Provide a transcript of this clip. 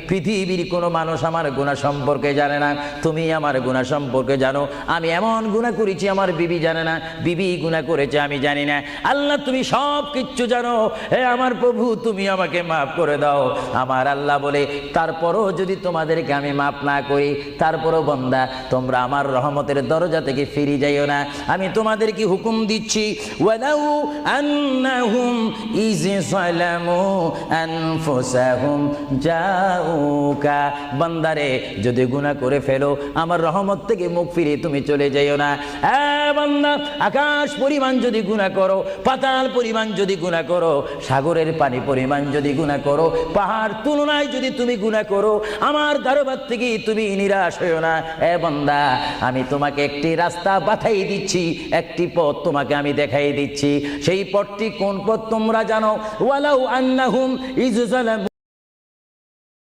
পৃথিবীর কোনো মানুষ আমার গুনাহ সম্পর্কে জানে না, তুমি আমার গুনাহ সম্পর্কে জানো। আমি এমন গুনাহ করেছি আমার বিবি জানে না, বিবি গুনাহ করেছে আমি জানি না। আল্লাহ তুমি সব কিচ্ছু জানো, হে আমার প্রভু তুমি আমাকে মাফ করে দাও। আমার আল্লাহ বলে, তারপরও যদি তোমাদেরকে আমি মাফ না করি, তারপরও বান্দা তোমরা আমার রহমতের দরজা থেকে ফিরে যাইও না। আমি তোমাদেরকে হুকুম দিচ্ছি, ওয়ালাউ আন্নাহুম ইয যালামু আনফুসাহুম জাউকা, বান্দারে যদি গুনাহ করে ফেলো আমার রহমত থেকে মুখ ফিরিয়ে তুমি চলে যাইও না। বান্দা, আকাশ পরিমাণ যদি গুনাহ করো, পাতাল পরিমাণ যদি গুনাহ করো, সাগরের পানি পরিমাণ যদি গুনাহ করো, পাহাড় তুলনায় যদি তুমি গুনাহ করো, আমার দরবার থেকে তুমি নিরাশ হইও না। বান্দা, আমি তোমাকে একটি রাস্তা বাতাই দিচ্ছি, একটি পথ তোমাকে আমি দেখাই দিচ্ছি। সেই পথটি কোন পথ তোমরা জানো? ওয়ালাউ আন্নাহুম ইয যালামু